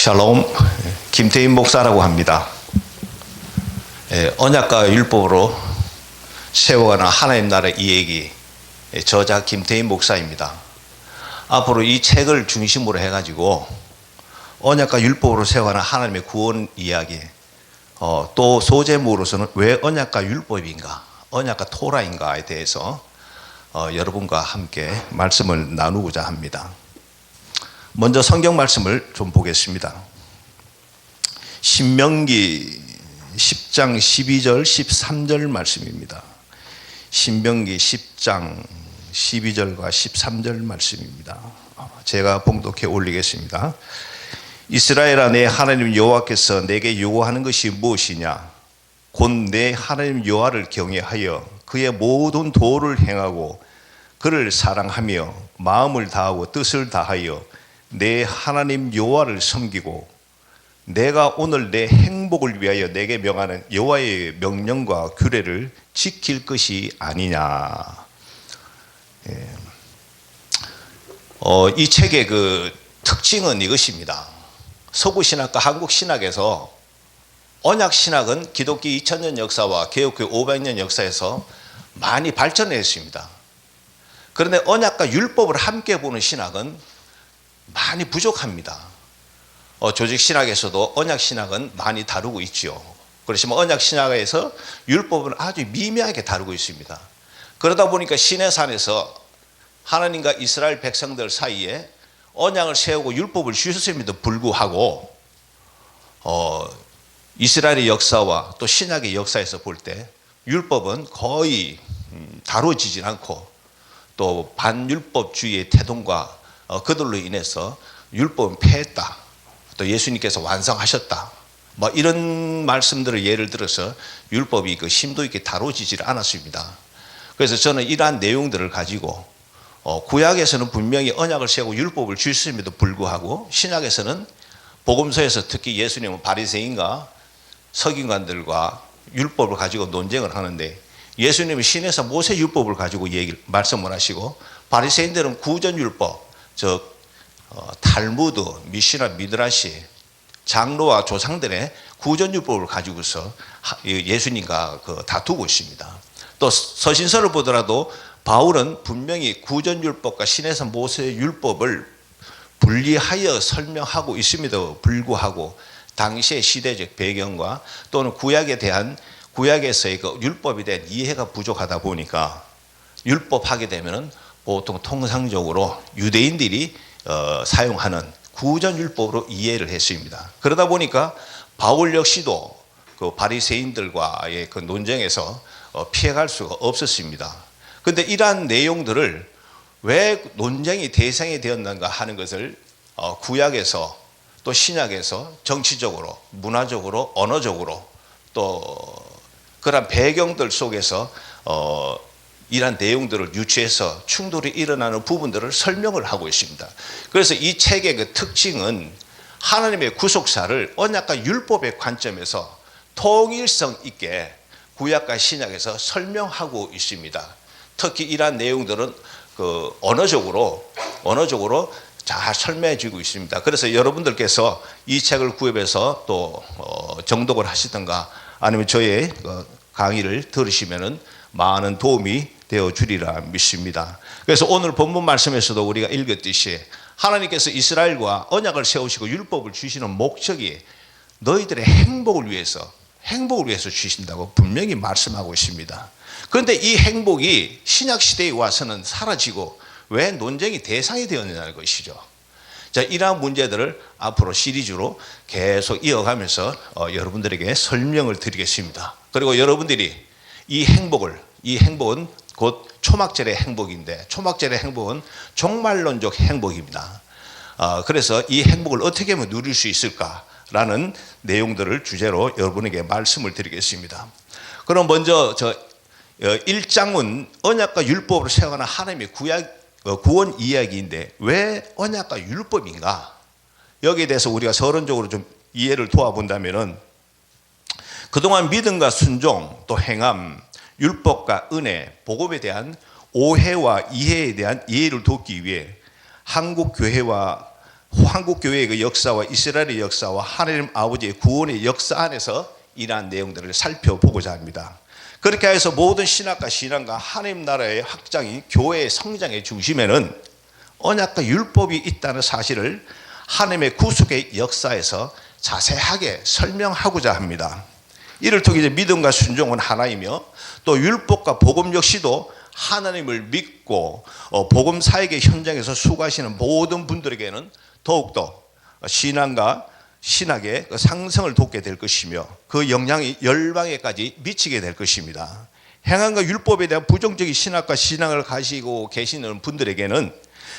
샬롬, 김태인 목사라고 합니다. 언약과 율법으로 세워가는 하나님 나라 이야기 저자 김태인 목사입니다. 앞으로 이 책을 중심으로 해가지고 언약과 율법으로 세워가는 하나님의 구원 이야기, 또 소제목으로서는 왜 언약과 율법인가, 언약과 토라인가에 대해서 여러분과 함께 말씀을 나누고자 합니다. 먼저 성경 말씀을 좀 보겠습니다. 신명기 10장 12절 13절 말씀입니다. 신명기 10장 12절과 13절 말씀입니다. 제가 봉독해 올리겠습니다. 이스라엘아, 내 하나님 여호와께서 내게 요구하는 것이 무엇이냐? 곧 내 하나님 여호와를 경외하여 그의 모든 도를 행하고 그를 사랑하며 마음을 다하고 뜻을 다하여 내 하나님 여호와를 섬기고 내가 오늘 내 행복을 위하여 내게 명하는 여호와의 명령과 규례를 지킬 것이 아니냐. 이 책의 그 특징은 이것입니다. 서구신학과 한국신학에서 언약신학은 기독교 2000년 역사와 개혁교회 500년 역사에서 많이 발전했습니다. 그런데 언약과 율법을 함께 보는 신학은 많이 부족합니다. 조직신학에서도 언약신학은 많이 다루고 있죠. 그렇지만 언약신학에서 율법은 아주 미미하게 다루고 있습니다. 그러다 보니까 시내산에서 하나님과 이스라엘 백성들 사이에 언약을 세우고 율법을 주셨음에도 불구하고 이스라엘의 역사와 또 신약의 역사에서 볼 때 율법은 거의 다뤄지질 않고 또 반율법주의의 태동과 그들로 인해서 율법은 폐했다, 또 예수님께서 완성하셨다, 뭐 이런 말씀들을 예를 들어서 율법이 그 심도 있게 다뤄지질 않았습니다. 그래서 저는 이러한 내용들을 가지고 구약에서는 분명히 언약을 세우고 율법을 주셨음에도 불구하고 신약에서는 복음서에서 특히 예수님은 바리새인과 서기관들과 율법을 가지고 논쟁을 하는데, 예수님은 신에서 모세 율법을 가지고 말씀을 하시고 바리새인들은 구전 율법, 즉 탈무드, 미시나 미드라시, 장로와 조상들의 구전 율법을 가지고서 예수님과 다투고 있습니다. 또 서신서를 보더라도 바울은 분명히 구전 율법과 신에서 모세 율법을 분리하여 설명하고 있음에도 불구하고 당시의 시대적 배경과 또는 구약에서의 그 율법에 대한 이해가 부족하다 보니까 율법하게 되면은 보통 통상적으로 유대인들이 사용하는 구전율법으로 이해를 했습니다. 그러다 보니까 바울 역시도 그 바리새인들과의 그 논쟁에서 피해갈 수가 없었습니다. 그런데 이러한 내용들을 왜 논쟁이 대상이 되었는가 하는 것을 구약에서 또 신약에서 정치적으로, 문화적으로, 언어적으로 또 그런 배경들 속에서 이러한 내용들을 유추해서 충돌이 일어나는 부분들을 설명을 하고 있습니다. 그래서 이 책의 그 특징은 하나님의 구속사를 언약과 율법의 관점에서 통일성 있게 구약과 신약에서 설명하고 있습니다. 특히 이러한 내용들은 그 언어적으로 잘 설명해 주고 있습니다. 그래서 여러분들께서 이 책을 구입해서 또 정독을 하시든가 아니면 저의 강의를 들으시면은 많은 도움이 되어 주리라 믿습니다. 그래서 오늘 본문 말씀에서도 우리가 읽었듯이 하나님께서 이스라엘과 언약을 세우시고 율법을 주시는 목적이 너희들의 행복을 위해서 주신다고 분명히 말씀하고 있습니다. 그런데 이 행복이 신약 시대에 와서는 사라지고 왜 논쟁이 대상이 되었느냐는 것이죠. 자, 이러한 문제들을 앞으로 시리즈로 계속 이어가면서 여러분들에게 설명을 드리겠습니다. 그리고 여러분들이 이 행복은 곧 초막절의 행복인데, 초막절의 행복은 종말론적 행복입니다. 그래서 이 행복을 어떻게 하면 누릴 수 있을까라는 내용들을 주제로 여러분에게 말씀을 드리겠습니다. 그럼 먼저 1장은 언약과 율법으로 세워가는 하나님의 구원 이야기인데 왜 언약과 율법인가? 여기에 대해서 우리가 서론적으로 좀 이해를 도와본다면은 그동안 믿음과 순종, 또 행함, 율법과 은혜, 복음에 대한 오해와 이해에 대한 이해를 돕기 위해 한국 교회와 한국 교회의 그 역사와 이스라엘의 역사와 하나님 아버지의 구원의 역사 안에서 이러한 내용들을 살펴보고자 합니다. 그렇게 해서 모든 신학과 신앙과 하나님 나라의 확장이 교회의 성장의 중심에는 언약과 율법이 있다는 사실을 하나님의 구속의 역사에서 자세하게 설명하고자 합니다. 이를 통해 믿음과 순종은 하나이며 또 율법과 복음 역시도 하나님을 믿고 복음 사역의 현장에서 수고하시는 모든 분들에게는 더욱더 신앙과 신학의 상승을 돕게 될 것이며 그 영향이 열방에까지 미치게 될 것입니다. 행함과 율법에 대한 부정적인 신학과 신앙을 가지고 계시는 분들에게는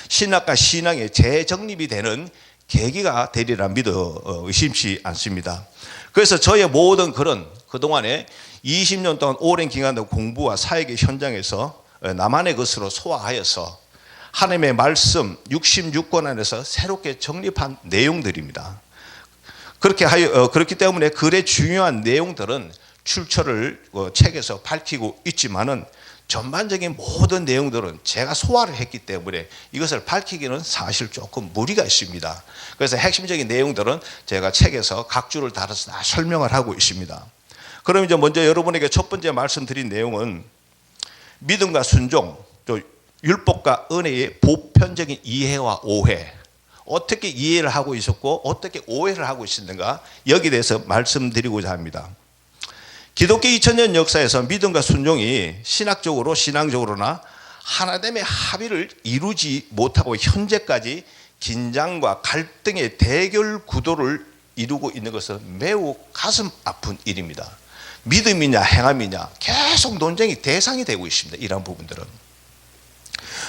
신학과 신앙의 재정립이 되는 계기가 되리라 믿어 의심치 않습니다. 그래서 저의 모든 글은 그동안에 20년 동안 오랜 기간 공부와 사역의 현장에서 나만의 것으로 소화하여서 하나님의 말씀 66권 안에서 새롭게 정립한 내용들입니다. 그렇기 때문에 글의 중요한 내용들은 출처를 책에서 밝히고 있지만은 전반적인 모든 내용들은 제가 소화를 했기 때문에 이것을 밝히기는 사실 조금 무리가 있습니다. 그래서 핵심적인 내용들은 제가 책에서 각 줄을 달아서 다 설명을 하고 있습니다. 그럼 이제 먼저 여러분에게 첫 번째 말씀드린 내용은 믿음과 순종, 또 율법과 은혜의 보편적인 이해와 오해, 어떻게 이해를 하고 있었고 어떻게 오해를 하고 있었는가, 여기에 대해서 말씀드리고자 합니다. 기독교 2000년 역사에서 믿음과 순종이 신학적으로 신앙적으로나 하나됨의 합의를 이루지 못하고 현재까지 긴장과 갈등의 대결 구도를 이루고 있는 것은 매우 가슴 아픈 일입니다. 믿음이냐 행함이냐 계속 논쟁이 대상이 되고 있습니다. 이러한 부분들은.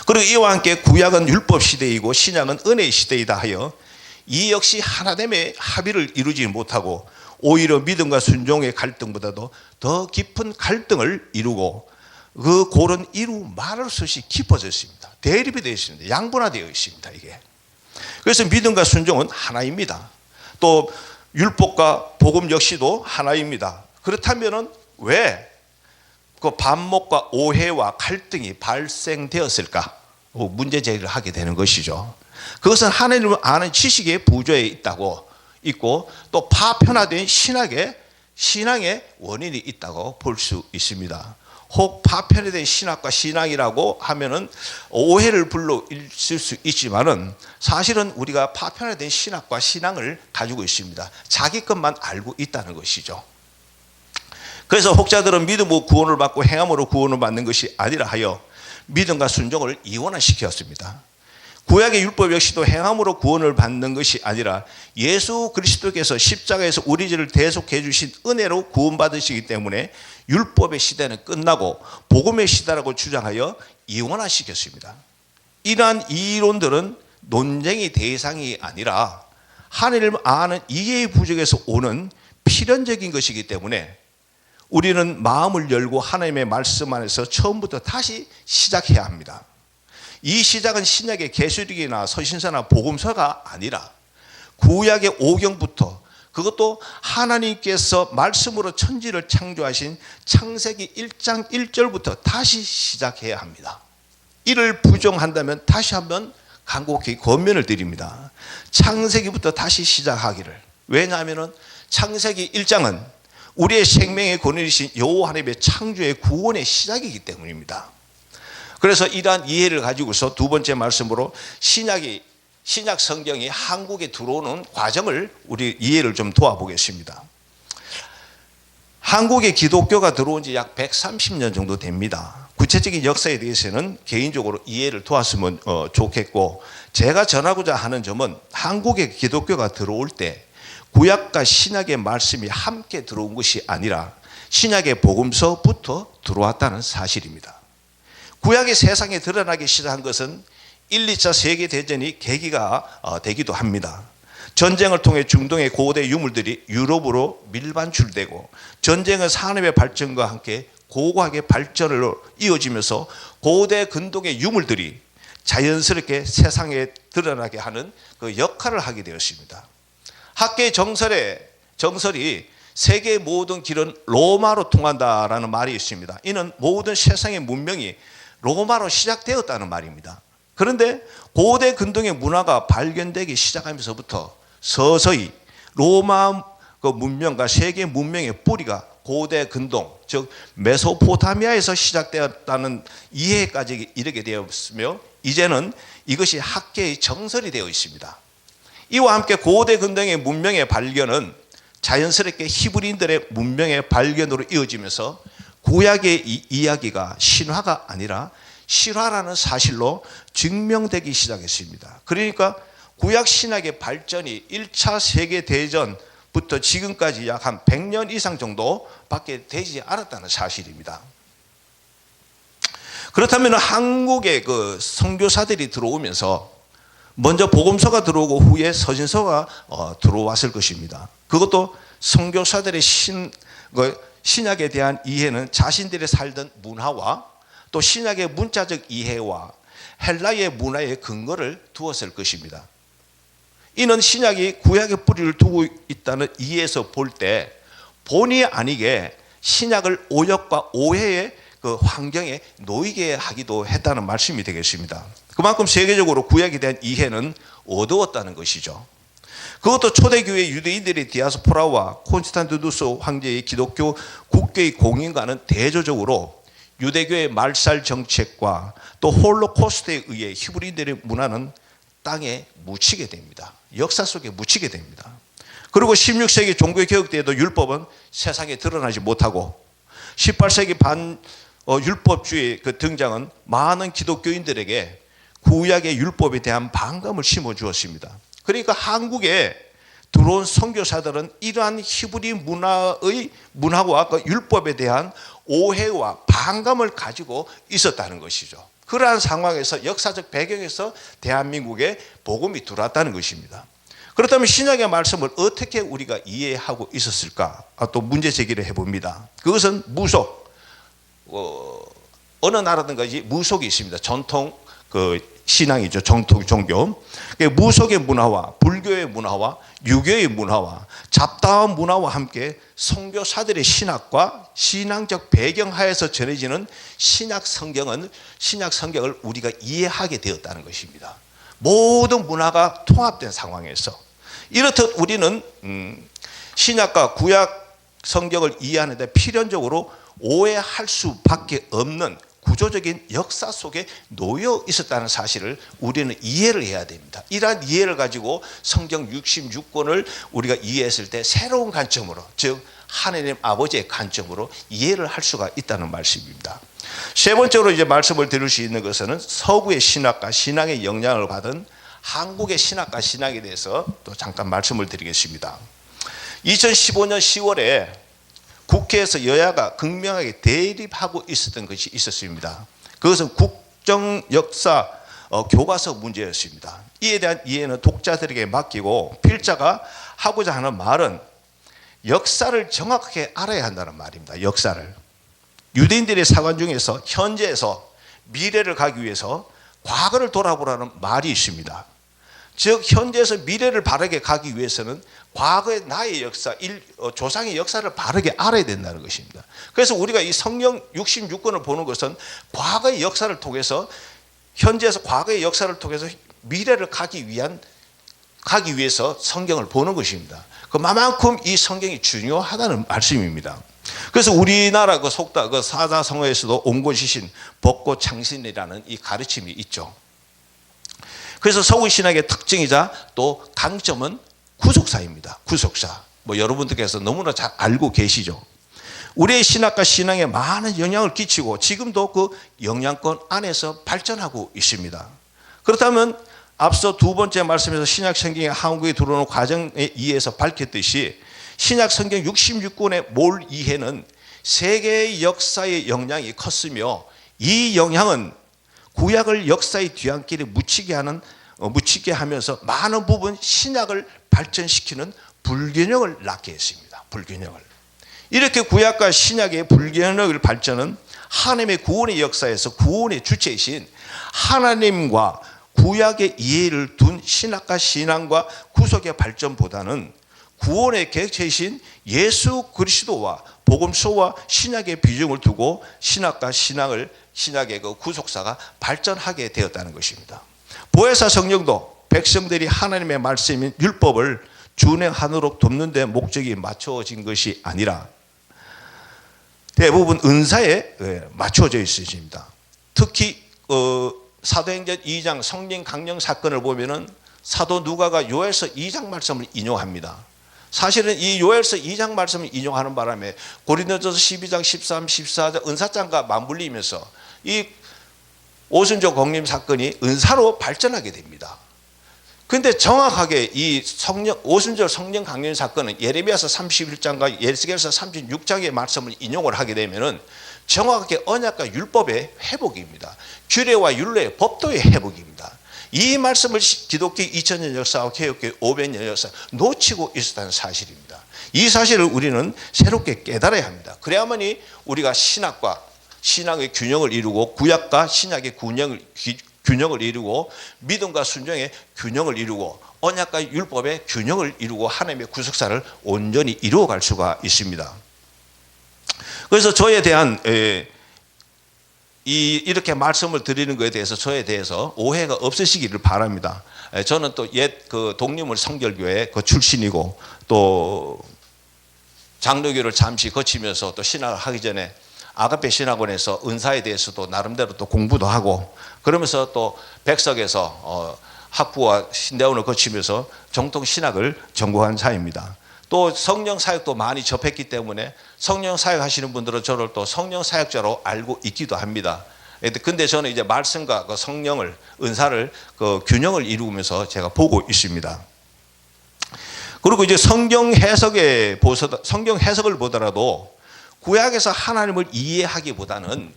그리고 이와 함께 구약은 율법 시대이고 신약은 은혜의 시대이다 하여 이 역시 하나됨의 합의를 이루지 못하고 오히려 믿음과 순종의 갈등보다도 더 깊은 갈등을 이루고 그 골은 이루 말할 수 없이 깊어져 있습니다. 대립이 되어 있습니다. 양분화되어 있습니다. 이게. 그래서 믿음과 순종은 하나입니다. 또 율법과 복음 역시도 하나입니다. 그렇다면은 왜 그 반목과 오해와 갈등이 발생되었을까? 문제 제기를 하게 되는 것이죠. 그것은 하나님을 아는 지식의 부조에 있고 또 파편화된 신앙의 원인이 있다고 볼 수 있습니다. 혹 파편화된 신학과 신앙이라고 하면은 오해를 불러일으킬 수 있지만은 사실은 우리가 파편화된 신학과 신앙을 가지고 있습니다. 자기 것만 알고 있다는 것이죠. 그래서 혹자들은 믿음으로 구원을 받고 행함으로 구원을 받는 것이 아니라 하여 믿음과 순종을 이원화시켰습니다. 구약의 율법 역시도 행함으로 구원을 받는 것이 아니라 예수 그리스도께서 십자가에서 우리 죄를 대속해 주신 은혜로 구원받으시기 때문에 율법의 시대는 끝나고 복음의 시대라고 주장하여 이원화시켰습니다. 이러한 이론들은 논쟁의 대상이 아니라 하나님을 아는 이해의 부족에서 오는 필연적인 것이기 때문에 우리는 마음을 열고 하나님의 말씀 안에서 처음부터 다시 시작해야 합니다. 이 시작은 신약의 계시록이나 서신서나 복음서가 아니라 구약의 오경부터, 그것도 하나님께서 말씀으로 천지를 창조하신 창세기 1장 1절부터 다시 시작해야 합니다. 이를 부정한다면 다시 한번 간곡히 권면을 드립니다. 창세기부터 다시 시작하기를. 왜냐하면 창세기 1장은 우리의 생명의 권위이신 여호와 하나님의 창조의 구원의 시작이기 때문입니다. 그래서 이러한 이해를 가지고서 두 번째 말씀으로 신약 성경이 한국에 들어오는 과정을 우리 이해를 좀 도와보겠습니다. 한국에 기독교가 들어온 지 약 130년 정도 됩니다. 구체적인 역사에 대해서는 개인적으로 이해를 도왔으면 좋겠고, 제가 전하고자 하는 점은 한국에 기독교가 들어올 때 구약과 신약의 말씀이 함께 들어온 것이 아니라 신약의 복음서부터 들어왔다는 사실입니다. 구약이 세상에 드러나기 시작한 것은 1, 2차 세계대전이 계기가 되기도 합니다. 전쟁을 통해 중동의 고대 유물들이 유럽으로 밀반출되고 전쟁은 산업의 발전과 함께 고고하게 발전으로 이어지면서 고대 근동의 유물들이 자연스럽게 세상에 드러나게 하는 그 역할을 하게 되었습니다. 학계의 정설이 세계의 모든 길은 로마로 통한다라는 말이 있습니다. 이는 모든 세상의 문명이 로마로 시작되었다는 말입니다. 그런데 고대 근동의 문화가 발견되기 시작하면서부터 서서히 로마 그 문명과 세계 문명의 뿌리가 고대 근동, 즉 메소포타미아에서 시작되었다는 이해까지 이르게 되었으며, 이제는 이것이 학계의 정설이 되어 있습니다. 이와 함께 고대 근동의 문명의 발견은 자연스럽게 히브리인들의 문명의 발견으로 이어지면서 구약의 이야기가 신화가 아니라 실화라는 사실로 증명되기 시작했습니다. 그러니까 구약 신학의 발전이 1차 세계대전부터 지금까지 약 한 100년 이상 정도밖에 되지 않았다는 사실입니다. 그렇다면 한국의 그 선교사들이 들어오면서 먼저 복음서가 들어오고 후에 서신서가 들어왔을 것입니다. 그것도 선교사들의 신약에 대한 이해는 자신들이 살던 문화와 또 신약의 문자적 이해와 헬라의 문화의 근거를 두었을 것입니다. 이는 신약이 구약의 뿌리를 두고 있다는 이해에서 볼 때 본의 아니게 신약을 오역과 오해의 그 환경에 놓이게 하기도 했다는 말씀이 되겠습니다. 그만큼 세계적으로 구약에 대한 이해는 어두웠다는 것이죠. 그것도 초대교회 유대인들의 디아스포라와 콘스탄티누스 황제의 기독교 국교의 공인과는 대조적으로 유대교의 말살 정책과 또 홀로코스트에 의해 히브리인들의 문화는 땅에 묻히게 됩니다. 역사 속에 묻히게 됩니다. 그리고 16세기 종교개혁 때에도 율법은 세상에 드러나지 못하고 18세기 반율법주의 그 등장은 많은 기독교인들에게 구약의 율법에 대한 반감을 심어주었습니다. 그러니까 한국에 들어온 선교사들은 이러한 히브리 문화와 그 율법에 대한 오해와 반감을 가지고 있었다는 것이죠. 그러한 상황에서 역사적 배경에서 대한민국에 복음이 들어왔다는 것입니다. 그렇다면 신약의 말씀을 어떻게 우리가 이해하고 있었을까? 또 문제 제기를 해봅니다. 그것은 무속, 어느 나라든지 무속이 있습니다. 전통 그 신앙이죠. 정통 종교. 무속의 문화와 불교의 문화와 유교의 문화와 잡다한 문화와 함께 선교사들의 신학과 신앙적 배경하에서 전해지는 신약 성경을 우리가 이해하게 되었다는 것입니다. 모든 문화가 통합된 상황에서 이렇듯 우리는 신약과 구약 성경을 이해하는 데 필연적으로 오해할 수밖에 없는 구조적인 역사 속에 놓여 있었다는 사실을 우리는 이해를 해야 됩니다. 이러한 이해를 가지고 성경 66권을 우리가 이해했을 때 새로운 관점으로, 즉 하나님 아버지의 관점으로 이해를 할 수가 있다는 말씀입니다. 세 번째로 이제 말씀을 드릴 수 있는 것은 서구의 신학과 신앙의 영향을 받은 한국의 신학과 신앙에 대해서 또 잠깐 말씀을 드리겠습니다. 2015년 10월에 국회에서 여야가 극명하게 대립하고 있었던 것이 있었습니다. 그것은 국정 역사 교과서 문제였습니다. 이에 대한 이해는 독자들에게 맡기고 필자가 하고자 하는 말은 역사를 정확하게 알아야 한다는 말입니다. 역사를. 유대인들의 사관 중에서 현재에서 미래를 가기 위해서 과거를 돌아보라는 말이 있습니다. 즉 현재에서 미래를 바르게 가기 위해서는 과거의 나의 역사, 조상의 역사를 바르게 알아야 된다는 것입니다. 그래서 우리가 이 성경 66권을 보는 것은 과거의 역사를 통해서, 현재에서 과거의 역사를 통해서 미래를 가기 위해서 성경을 보는 것입니다. 그만큼 이 성경이 중요하다는 말씀입니다. 그래서 우리나라 그 속다 그 사자성어에서도 온고지신 벚꽃창신이라는 이 가르침이 있죠. 그래서 서구 신학의 특징이자 또 강점은 구속사입니다. 구속사. 여러분들께서 너무나 잘 알고 계시죠. 우리의 신학과 신앙에 많은 영향을 끼치고 지금도 그 영향권 안에서 발전하고 있습니다. 그렇다면 앞서 두 번째 말씀에서 신약 성경이 한국에 들어오는 과정에 의해서 밝혔듯이 신약 성경 66권의 몰 이해는 세계의 역사의 영향이 컸으며 이 영향은 구약을 역사의 뒤안길에 묻히게 하면서 많은 부분 신약을 발전시키는 불균형을 낳게 했습니다. 불균형을. 이렇게 구약과 신약의 불균형을 발전은 하나님의 구원의 역사에서 구원의 주체이신 하나님과 구약의 이해를 둔 신학과 신앙과 구속의 발전보다는 구원의 객체이신 예수 그리스도와 복음서와 신약의 비중을 두고 신학과 신앙을 신약의 그 구속사가 발전하게 되었다는 것입니다. 보혜사 성령도 백성들이 하나님의 말씀인 율법을 준행하도록 돕는 데 목적이 맞춰진 것이 아니라 대부분 은사에 맞춰져 있습니다. 특히 사도행전 2장 성령 강령 사건을 보면은 사도 누가가 요엘서 2장 말씀을 인용합니다. 사실은 이 요엘서 2장 말씀을 인용하는 바람에 고린도전서 12장 13, 14장 은사장과 맞물리면서 이 오순절 공림 사건이 은사로 발전하게 됩니다. 그런데 정확하게 이 오순절 성령 강림 사건은 예레미야서 31장과 에스겔서 36장의 말씀을 인용을 하게 되면은 정확하게 언약과 율법의 회복입니다. 규례와 율례의 법도의 회복입니다. 이 말씀을 기독교 2000년 역사와 개혁교 500년 역사 놓치고 있었다는 사실입니다. 이 사실을 우리는 새롭게 깨달아야 합니다. 그래야만이 우리가 신학의 균형을 이루고 구약과 신약의 균형을 이루고 믿음과 순종의 균형을 이루고 언약과 율법의 균형을 이루고 하나님의 구속사를 온전히 이루어갈 수가 있습니다. 그래서 저에 대한 이렇게 말씀을 드리는 것에 대해서 저에 대해서 오해가 없으시기를 바랍니다. 저는 또 옛 그 독립물 성결교회 그 출신이고 또 장로교를 잠시 거치면서 또 신학을 하기 전에 아가페 신학원에서 은사에 대해서도 나름대로 또 공부도 하고 그러면서 또 백석에서 학부와 신대원을 거치면서 정통 신학을 전공한 자입니다. 또 성령 사역도 많이 접했기 때문에 성령 사역 하시는 분들은 저를 또 성령 사역자로 알고 있기도 합니다. 근데 저는 이제 말씀과 그 성령을, 은사를 그 균형을 이루면서 제가 보고 있습니다. 그리고 이제 성경 해석을 보더라도 구약에서 하나님을 이해하기보다는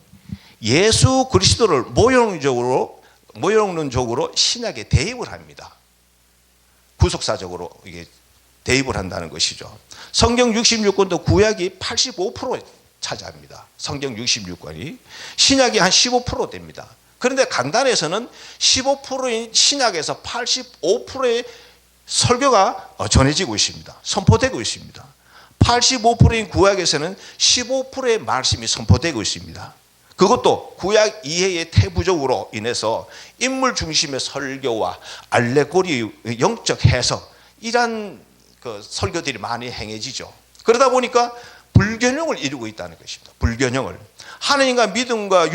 예수 그리스도를 모형론적으로 신약에 대입을 합니다. 구속사적으로 이게 대입을 한다는 것이죠. 성경 66권도 구약이 85% 차지합니다. 성경 66권이 신약이 한 15% 됩니다. 그런데 강단에서는 15%인 신약에서 85%의 설교가 전해지고 있습니다. 선포되고 있습니다. 85%인 구약에서는 15%의 말씀이 선포되고 있습니다. 그것도 구약 이해의 태부적으로 인해서 인물 중심의 설교와 알레고리 영적 해석 이런 그 설교들이 많이 행해지죠. 그러다 보니까 불균형을 이루고 있다는 것입니다. 불균형을. 하나님과 믿음과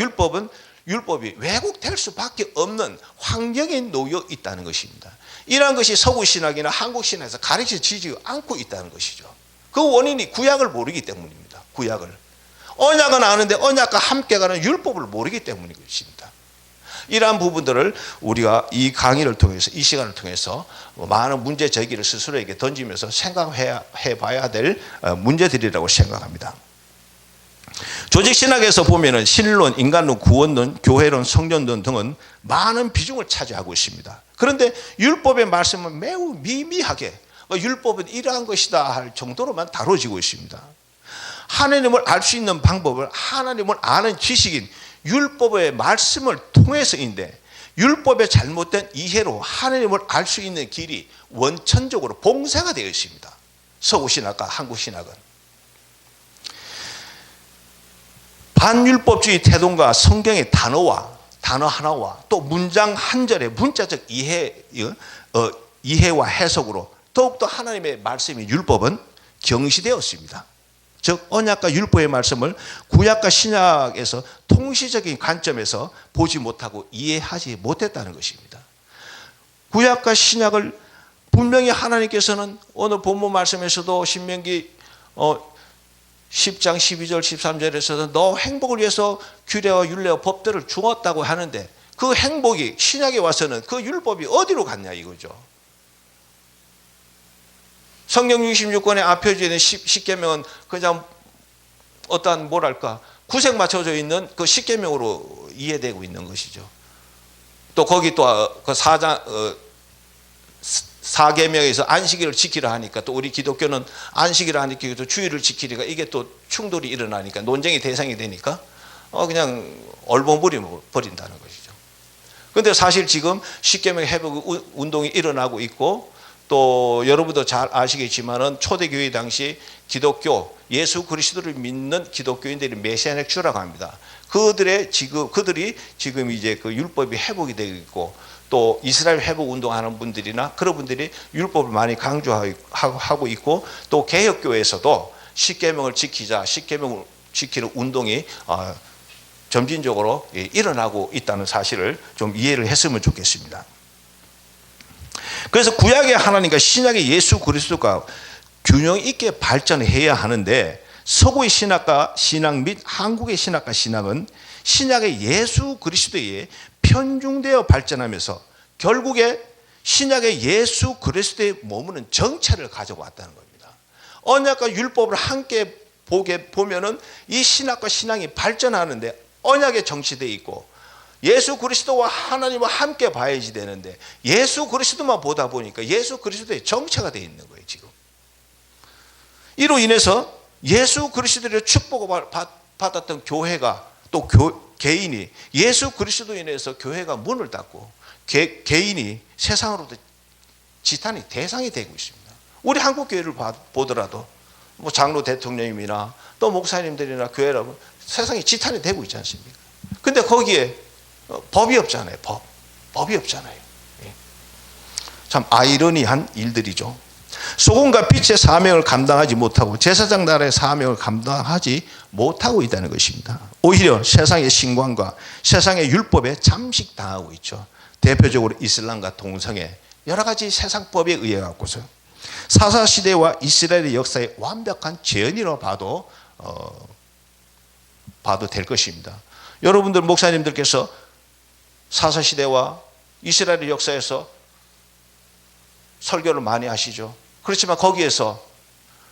율법이 왜곡될 수밖에 없는 환경에 놓여 있다는 것입니다. 이러한 것이 서구 신학이나 한국 신학에서 가르쳐지지 않고 있다는 것이죠. 그 원인이 구약을 모르기 때문입니다. 구약을. 언약은 아는데 언약과 함께 가는 율법을 모르기 때문인 것입니다. 이러한 부분들을 우리가 이 강의를 통해서 이 시간을 통해서 많은 문제 제기를 스스로에게 던지면서 생각해 봐야 될 문제들이라고 생각합니다. 조직신학에서 보면은 신론, 인간론, 구원론, 교회론, 성전론 등은 많은 비중을 차지하고 있습니다. 그런데 율법의 말씀은 매우 미미하게 율법은 이러한 것이다 할 정도로만 다뤄지고 있습니다. 하나님을 알 수 있는 방법을 하나님을 아는 지식인 율법의 말씀을 통해서인데 율법의 잘못된 이해로 하나님을 알 수 있는 길이 원천적으로 봉쇄가 되어 있습니다. 서구신학과 한국신학은. 반율법주의 태동과 성경의 단어 하나와 또 문장 한 절의 문자적 이해와 해석으로 더욱더 하나님의 말씀인 율법은 경시되었습니다. 즉 언약과 율법의 말씀을 구약과 신약에서 통시적인 관점에서 보지 못하고 이해하지 못했다는 것입니다. 구약과 신약을 분명히 하나님께서는 오늘 본문 말씀에서도 신명기 10장 12절 13절에서는 너 행복을 위해서 규례와 율례와 법들을 주었다고 하는데 그 행복이 신약에 와서는 그 율법이 어디로 갔냐 이거죠. 성경 66권에 앞혀져 있는 10계명은 그냥 어떠한 뭐랄까 구색 맞춰져 있는 그 10계명으로 이해되고 있는 것이죠. 또 거기 또 그 4계명에서 안식일을 지키라 하니까 또 우리 기독교는 안식일을 하니까 또 주일을 지키니까 이게 또 충돌이 일어나니까 논쟁의 대상이 되니까 그냥 얼버무려 버린다는 것이죠. 그런데 사실 지금 10계명 회복 운동이 일어나고 있고 또 여러분도 잘 아시겠지만은 초대교회 당시 기독교 예수 그리스도를 믿는 기독교인들이 메시아닉 주라고 합니다. 그들이 지금 이제 그 율법이 회복이 되고 있고, 또 이스라엘 회복 운동하는 분들이나 그런 분들이 율법을 많이 강조하고 있고, 또 개혁교회에서도 십계명을 지키자, 십계명을 지키는 운동이 점진적으로 일어나고 있다는 사실을 좀 이해를 했으면 좋겠습니다. 그래서 구약의 하나님과 신약의 예수 그리스도가 균형 있게 발전해야 하는데, 서구의 신학과 신학 및 한국의 신학과 신학은 신약의 예수 그리스도에 편중되어 발전하면서 결국에 신약의 예수 그리스도에 머무는 정체를 가져왔다는 겁니다. 언약과 율법을 함께 보면은 이 신학과 신앙이 발전하는데 언약에 정치되어 있고, 예수 그리스도와 하나님과 함께 봐야지 되는데 예수 그리스도만 보다 보니까 예수 그리스도의 정체가 되어 있는 거예요 지금. 이로 인해서 예수 그리스도의 축복을 받았던 교회가, 또 개인이 예수 그리스도로 인해서 교회가 문을 닫고 개인이 세상으로부터 지탄의 대상이 되고 있습니다. 우리 한국 교회를 보더라도 뭐 장로 대통령님이나 또 목사님들이나 교회라면 세상에 지탄이 되고 있지 않습니까? 근데 거기에 법이 없잖아요. 법이 없잖아요. 참 아이러니한 일들이죠. 소금과 빛의 사명을 감당하지 못하고 제사장 나라의 사명을 감당하지 못하고 있다는 것입니다. 오히려 세상의 신관과 세상의 율법에 잠식당하고 있죠. 대표적으로 이슬람과 동성애, 여러 가지 세상법에 의해 갖고서 사사시대와 이스라엘의 역사의 완벽한 재현이라고 봐도 될 것입니다. 여러분들 목사님들께서 사사시대와 이스라엘의 역사에서 설교를 많이 하시죠. 그렇지만 거기에서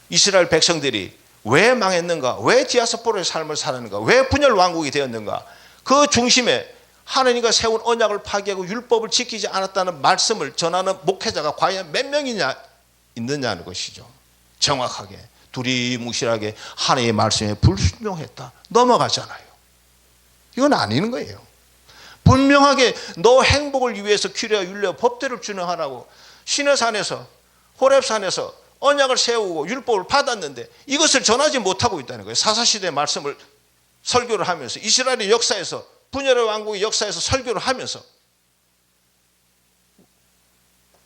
이스라엘 백성들이 왜 망했는가, 왜 디아스포라의 삶을 살았는가, 왜 분열 왕국이 되었는가, 그 중심에 하나님과 세운 언약을 파기하고 율법을 지키지 않았다는 말씀을 전하는 목회자가 과연 몇 명이냐 있느냐는 것이죠. 정확하게 두리뭉실하게 하나님의 말씀에 불순종했다 넘어가잖아요. 이건 아니는 거예요. 분명하게 너 행복을 위해서 규례와 율례와 법대로 준행하라고 시내산에서 호렙산에서 언약을 세우고 율법을 받았는데 이것을 전하지 못하고 있다는 거예요. 사사시대의 말씀을 설교를 하면서, 이스라엘의 역사에서, 분열의 왕국의 역사에서 설교를 하면서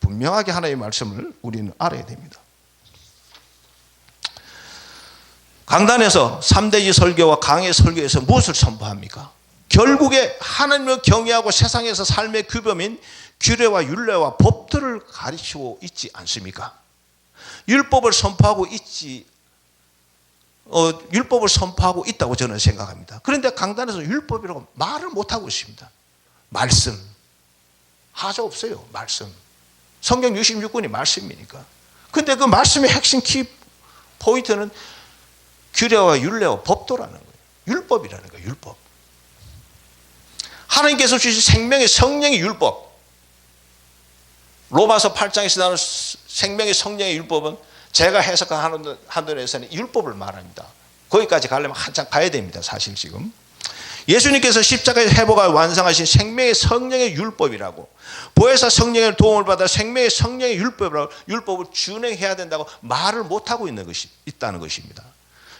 분명하게 하나님의 말씀을 우리는 알아야 됩니다. 강단에서 3대지 설교와 강의 설교에서 무엇을 선포합니까? 결국에 하나님을 경외하고 세상에서 삶의 규범인 규례와 율례와 법들을 가르치고 있지 않습니까? 율법을 선포하고 있다고 저는 생각합니다. 그런데 강단에서 율법이라고 말을 못하고 있습니다. 말씀. 하자 없어요. 말씀. 성경 66권이 말씀이니까. 근데 그 말씀의 핵심 키 포인트는 규례와 율례와 법도라는 거예요. 율법이라는 거예요. 율법. 하나님께서 주신 생명의 성령의 율법. 로마서 8장에서 나오는 생명의 성령의 율법은 제가 해석한 한도에서는 율법을 말합니다. 거기까지 가려면 한참 가야 됩니다. 사실 지금 예수님께서 십자가에서 회복하여 완성하신 생명의 성령의 율법이라고, 보혜사 성령의 도움을 받아 생명의 성령의 율법이라고, 율법을 준행해야 된다고 말을 못하고 있다는 것입니다.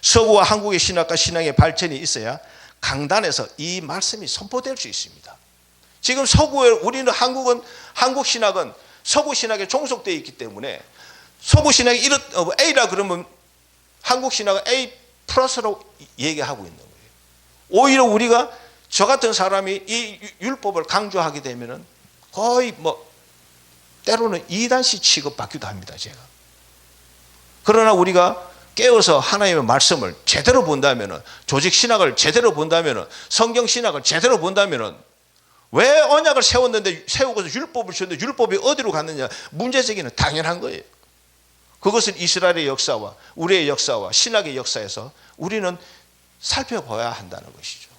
서구와 한국의 신학과 신앙의 발전이 있어야 강단에서 이 말씀이 선포될 수 있습니다. 지금 서구에 우리는 한국 신학은 서구 신학에 종속되어 있기 때문에 서구 신학이 A라 그러면 한국 신학은 A 플러스로 얘기하고 있는 거예요. 오히려 우리가 저 같은 사람이 이 율법을 강조하게 되면은 거의 때로는 이단식 취급받기도 합니다. 제가. 그러나 우리가 깨어서 하나님의 말씀을 제대로 본다면은, 조직 신학을 제대로 본다면은, 성경 신학을 제대로 본다면은, 왜 언약을 세우고서 율법을 주는데 율법이 어디로 갔느냐? 문제제기는 당연한 거예요. 그것은 이스라엘의 역사와 우리의 역사와 신학의 역사에서 우리는 살펴봐야 한다는 것이죠.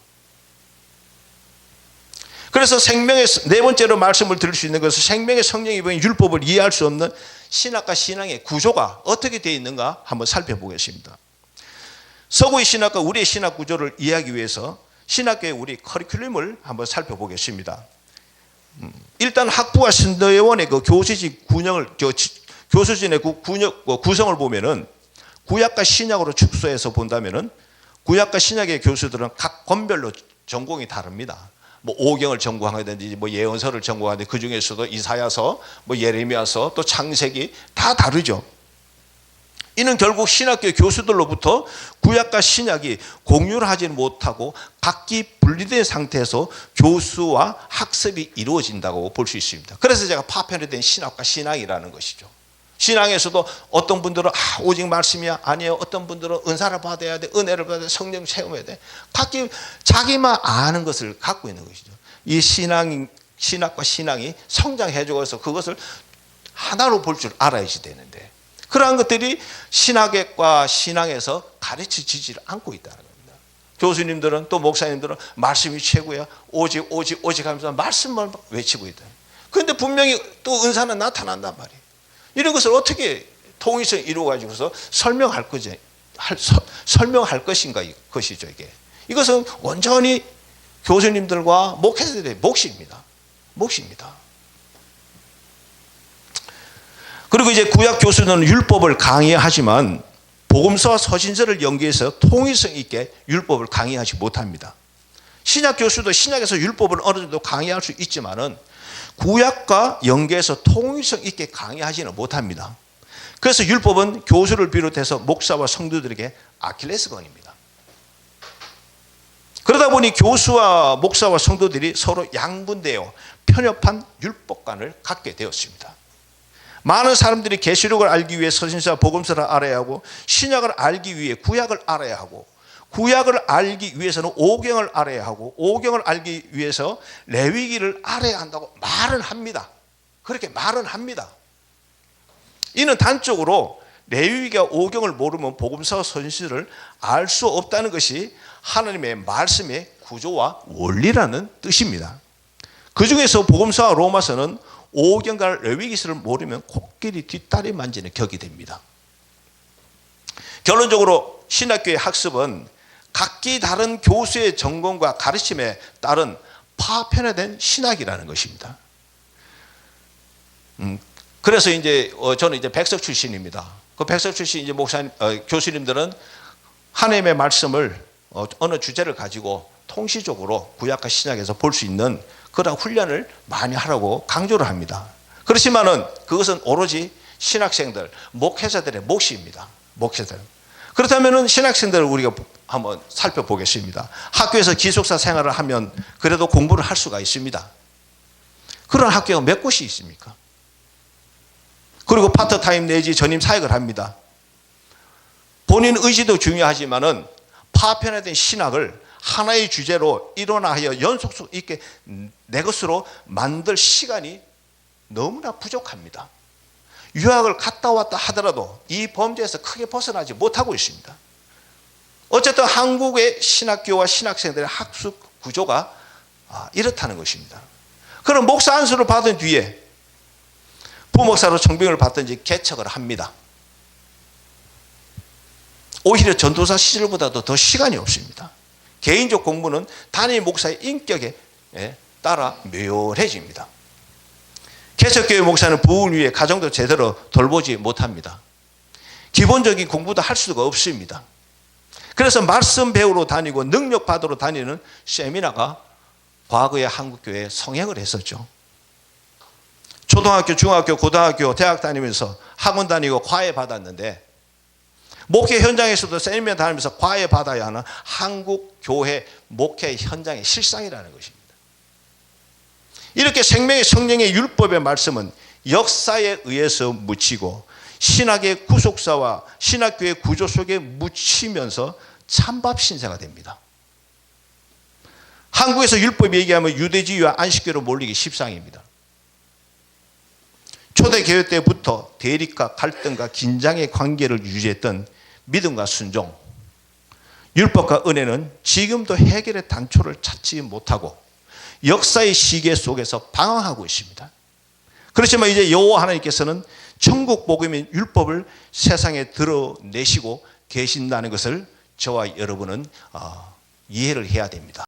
그래서 생명의 네 번째로 말씀을 들을 수 있는 것은 생명의 성령이 보인 율법을 이해할 수 없는 신학과 신앙의 구조가 어떻게 되어 있는가 한번 살펴보겠습니다. 서구의 신학과 우리의 신학 구조를 이해하기 위해서 신학교의 우리 커리큘럼을 한번 살펴보겠습니다. 일단 학부와 신도예원의 그 교수진의 구성을 보면은 구약과 신약으로 축소해서 본다면은 구약과 신약의 교수들은 각 권별로 전공이 다릅니다. 뭐 오경을 전공하든지 뭐 예언서를 전공하든지 그 중에서도 이사야서, 뭐 예레미야서, 또 창세기 다 다르죠. 이는 결국 신학교 교수들로부터 구약과 신약이 공유를 하지 못하고 각기 분리된 상태에서 교수와 학습이 이루어진다고 볼 수 있습니다. 그래서 제가 파편화된 신학과 신앙이라는 것이죠. 신앙에서도 어떤 분들은 오직 말씀이야, 아니에요. 어떤 분들은 은사를 받아야 돼, 은혜를 받아야 돼, 성령 체험해야 돼. 각기 자기만 아는 것을 갖고 있는 것이죠. 이 신학과 신앙이 성장해주어서 그것을 하나로 볼 줄 알아야지 되는데, 그러한 것들이 신학과 신앙에서 가르쳐지지를 않고 있다는 겁니다. 교수님들은, 또 목사님들은 말씀이 최고야, 오직 하면서 말씀만 외치고 있다. 그런데 분명히 또 은사는 나타난단 말이에요. 이런 것을 어떻게 통일성 이루어가지고서 설명할 것인가 것이죠. 이것은 온전히 교수님들과 목회자들의 몫입니다. 그리고 이제 구약 교수는 율법을 강의하지만 복음서와 서신서를 연계해서 통일성 있게 율법을 강의하지 못합니다. 신약 교수도 신약에서 율법을 어느 정도 강의할 수 있지만은 구약과 연계해서 통일성 있게 강의하지는 못합니다. 그래서 율법은 교수를 비롯해서 목사와 성도들에게 아킬레스건입니다. 그러다 보니 교수와 목사와 성도들이 서로 양분되어 편협한 율법관을 갖게 되었습니다. 많은 사람들이 계시록을 알기 위해 서신서와 복음서를 알아야 하고, 신약을 알기 위해 구약을 알아야 하고, 구약을 알기 위해서는 오경을 알아야 하고, 오경을 알기 위해서 레위기를 알아야 한다고 말은 합니다. 그렇게 말은 합니다. 이는 단적으로 레위기와 오경을 모르면 복음서와 서신서를 알 수 없다는 것이 하나님의 말씀의 구조와 원리라는 뜻입니다. 그 중에서 복음서와 로마서는 오경과 레위기서를 모르면 코끼리 뒷다리 만지는 격이 됩니다. 결론적으로 신학교의 학습은 각기 다른 교수의 전공과 가르침에 따른 파편화된 신학이라는 것입니다. 그래서 이제 저는 이제 백석 출신입니다. 그 백석 출신 이제 목사님, 교수님들은 하나님의 말씀을 어느 주제를 가지고 통시적으로 구약과 신약에서 볼 수 있는 그런 훈련을 많이 하라고 강조를 합니다. 그렇지만은 그것은 오로지 신학생들, 목회자들의 몫입니다. 목회자들. 그렇다면은 신학생들을 우리가 한번 살펴보겠습니다. 학교에서 기숙사 생활을 하면 그래도 공부를 할 수가 있습니다. 그런 학교가 몇 곳이 있습니까? 그리고 파트타임 내지 전임 사역을 합니다. 본인 의지도 중요하지만은 파편화된 신학을 하나의 주제로 일원화하여 연속성 있게 내 것으로 만들 시간이 너무나 부족합니다. 유학을 갔다 왔다 하더라도 이 범죄에서 크게 벗어나지 못하고 있습니다. 어쨌든 한국의 신학교와 신학생들의 학습 구조가 이렇다는 것입니다. 그럼 목사 안수를 받은 뒤에 부목사로 청빙을 받든지 개척을 합니다. 오히려 전도사 시절보다도 더 시간이 없습니다. 개인적 공부는 단임 목사의 인격에 따라 묘해집니다. 개척교회 목사는 부흥 위에 가정도 제대로 돌보지 못합니다. 기본적인 공부도 할 수가 없습니다. 그래서 말씀 배우러 다니고 능력 받으러 다니는 세미나가 과거에 한국교회에 성행을 했었죠. 초등학교, 중학교, 고등학교, 대학 다니면서 학원 다니고 과외 받았는데, 목회 현장에서도 세미나 다니면서 과외 받아야 하는 한국 교회 목회 현장의 실상이라는 것입니다. 이렇게 생명의 성령의 율법의 말씀은 역사에 의해서 묻히고 신학의 구속사와 신학교의 구조 속에 묻히면서 찬밥 신세가 됩니다. 한국에서 율법 얘기하면 유대주의와 안식교로 몰리기 십상입니다. 초대교회 때부터 대립과 갈등과 긴장의 관계를 유지했던 믿음과 순종, 율법과 은혜는 지금도 해결의 단초를 찾지 못하고 역사의 시계 속에서 방황하고 있습니다. 그렇지만 이제 여호와 하나님께서는 천국 복음인 율법을 세상에 드러내시고 계신다는 것을 저와 여러분은 이해를 해야 됩니다.